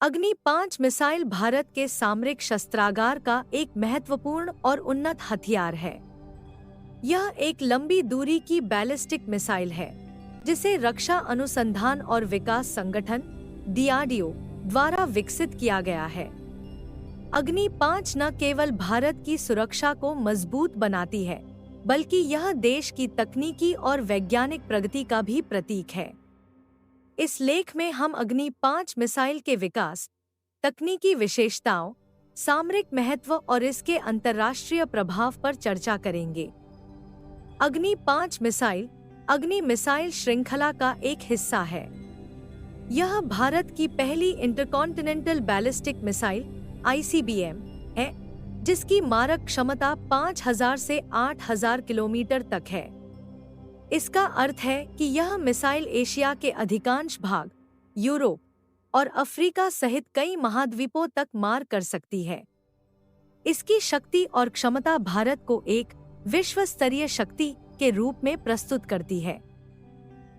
अग्नि 5 मिसाइल भारत के सामरिक शस्त्रागार का एक महत्वपूर्ण और उन्नत हथियार है। यह एक लंबी दूरी की बैलिस्टिक मिसाइल है जिसे रक्षा अनुसंधान और विकास संगठन DRDO द्वारा विकसित किया गया है। अग्नि 5 न केवल भारत की सुरक्षा को मजबूत बनाती है, बल्कि यह देश की तकनीकी और वैज्ञानिक प्रगति का भी प्रतीक है। इस लेख में हम अग्नि 5 मिसाइल के विकास, तकनीकी विशेषताओं, सामरिक महत्व और इसके अंतर्राष्ट्रीय प्रभाव पर चर्चा करेंगे। अग्नि 5 मिसाइल अग्नि मिसाइल श्रृंखला का एक हिस्सा है। यह भारत की पहली इंटरकॉन्टिनेंटल बैलिस्टिक मिसाइल ICBM है, जिसकी मारक क्षमता 5000 से 8000 किलोमीटर तक है। इसका अर्थ है कि यह मिसाइल एशिया के अधिकांश भाग, यूरोप और अफ्रीका सहित कई महाद्वीपों तक मार कर सकती है। इसकी शक्ति और क्षमता भारत को एक विश्व स्तरीय शक्ति के रूप में प्रस्तुत करती है।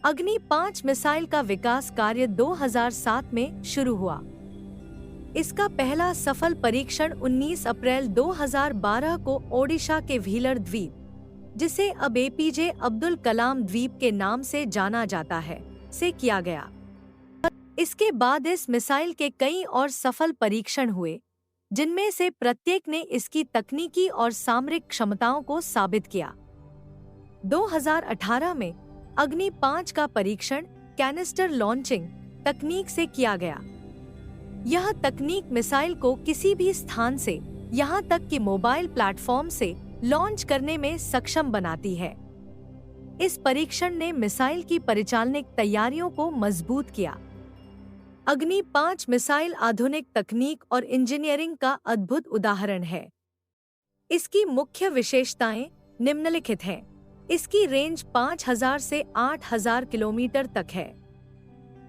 अग्नि 5 मिसाइल का विकास कार्य 2007 में शुरू हुआ। इसका पहला सफल परीक्षण 19 अप्रैल 2012 को ओडिशा के व्हीलर द्वीप, जिसे अब APJ अब्दुल कलाम द्वीप के नाम से जाना जाता है, से किया गया। इसके बाद इस मिसाइल के कई और सफल परीक्षण हुए, जिनमें से प्रत्येक ने इसकी तकनीकी और सामरिक क्षमताओं को साबित किया। 2018 में अग्नि 5 का परीक्षण कैनिस्टर लॉन्चिंग तकनीक से किया गया। यह तकनीक मिसाइल को किसी भी स्थान से, यहां तक कि मोबाइल प्लेटफॉर्म से लॉन्च करने में सक्षम बनाती है। इस परीक्षण ने मिसाइल की परिचालनिक तैयारियों को मजबूत किया। अग्नि 5 मिसाइल आधुनिक तकनीक और इंजीनियरिंग का अद्भुत उदाहरण है। इसकी मुख्य विशेषताएं निम्नलिखित हैं। इसकी रेंज 5000 से 8000 किलोमीटर तक है।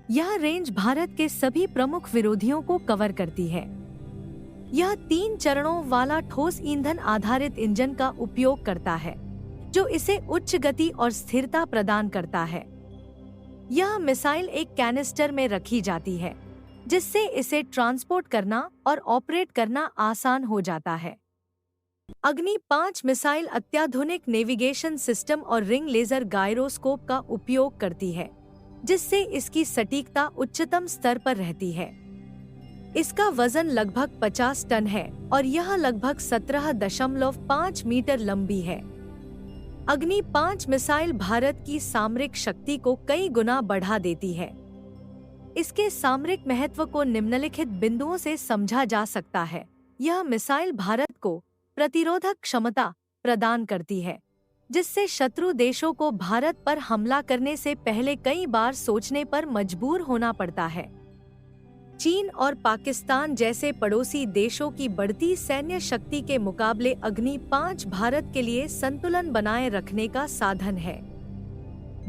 यह रेंज भारत के सभी प्रमुख विरोधियों को कवर करती है। यह 3 चरणों वाला ठोस ईंधन आधारित इंजन का उपयोग करता है, जो इसे उच्च गति और स्थिरता प्रदान करता है। यह मिसाइल एक कैनिस्टर में रखी जाती है, जिससे इसे ट्रांसपोर्ट करना और ऑपरेट करना आसान हो जाता है। अग्नि 5 मिसाइल अत्याधुनिक नेविगेशन सिस्टम और रिंग लेजर गायरोस्कोप का उपयोग करती है, जिससे इसकी सटीकता उच्चतम स्तर पर रहती है। इसका वजन लगभग 50 टन है और यह लगभग 17.5 मीटर लंबी है। अग्नि 5 मिसाइल भारत की सामरिक शक्ति को कई गुना बढ़ा देती है। इसके सामरिक महत्व को निम्नलिखित बिंदुओं से समझा जा सकता है। यह मिसाइल भारत को प्रतिरोधक क्षमता प्रदान करती है, जिससे शत्रु देशों को भारत पर हमला करने से पहले कई बार सोचने पर मजबूर होना पड़ता है। चीन और पाकिस्तान जैसे पड़ोसी देशों की बढ़ती सैन्य शक्ति के मुकाबले अग्नि 5 भारत के लिए संतुलन बनाए रखने का साधन है।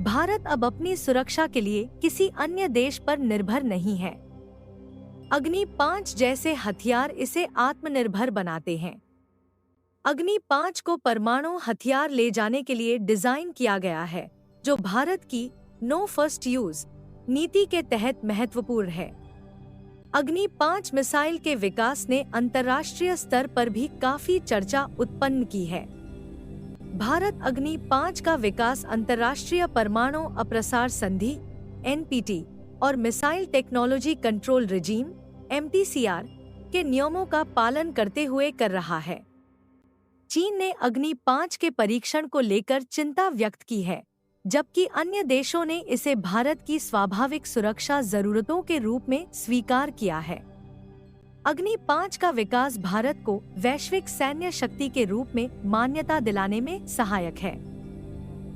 भारत अब अपनी सुरक्षा के लिए किसी अन्य देश पर निर्भर नहीं है। अग्नि 5 जैसे हथियार इसे आत्मनिर्भर बनाते हैं। अग्नि 5 को परमाणु हथियार ले जाने के लिए डिजाइन किया गया है, जो भारत की नो फर्स्ट यूज नीति के तहत महत्वपूर्ण है। अग्नि 5 मिसाइल के विकास ने अंतर्राष्ट्रीय स्तर पर भी काफी चर्चा उत्पन्न की है। भारत अग्नि 5 का विकास अंतर्राष्ट्रीय परमाणु अप्रसार संधि NPT और missile technology control regime MTCR के नियमों का पालन करते हुए कर रहा है। चीन ने अग्नि 5 के परीक्षण को लेकर चिंता व्यक्त की है, जबकि अन्य देशों ने इसे भारत की स्वाभाविक सुरक्षा जरूरतों के रूप में स्वीकार किया है। अग्नि 5 का विकास भारत को वैश्विक सैन्य शक्ति के रूप में मान्यता दिलाने में सहायक है।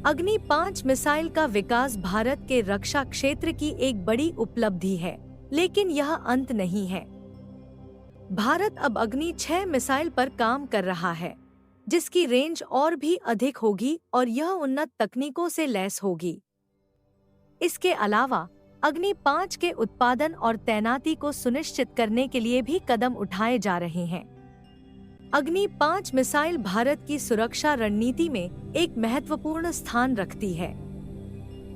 अग्नि 5 मिसाइल का विकास भारत के रक्षा क्षेत्र की एक बड़ी उपलब्धि है, लेकिन यह अंत नहीं है। भारत अब अग्नि 6 मिसाइल पर काम कर रहा है, जिसकी रेंज और भी अधिक होगी और यह उन्नत तकनीकों से लैस होगी। इसके अलावा अग्नि 5 के उत्पादन और तैनाती को सुनिश्चित करने के लिए भी कदम उठाए जा रहे हैं। अग्नि 5 मिसाइल भारत की सुरक्षा रणनीति में एक महत्वपूर्ण स्थान रखती है।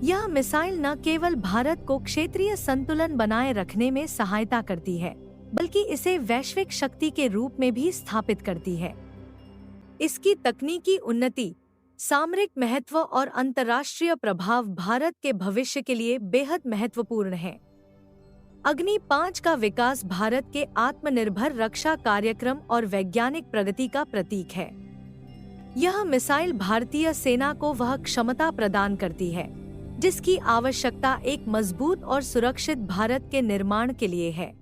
यह मिसाइल न केवल भारत को क्षेत्रीय संतुलन बनाए रखने में सहायता करती है, बल्कि इसे वैश्विक शक्ति के रूप में भी स्थापित करती है। इसकी तकनीकी उन्नति, सामरिक महत्व और अंतर्राष्ट्रीय प्रभाव भारत के भविष्य के लिए बेहद महत्वपूर्ण है। अग्नि 5 का विकास भारत के आत्मनिर्भर रक्षा कार्यक्रम और वैज्ञानिक प्रगति का प्रतीक है। यह मिसाइल भारतीय सेना को वह क्षमता प्रदान करती है जिसकी आवश्यकता एक मजबूत और सुरक्षित भारत के निर्माण के लिए है।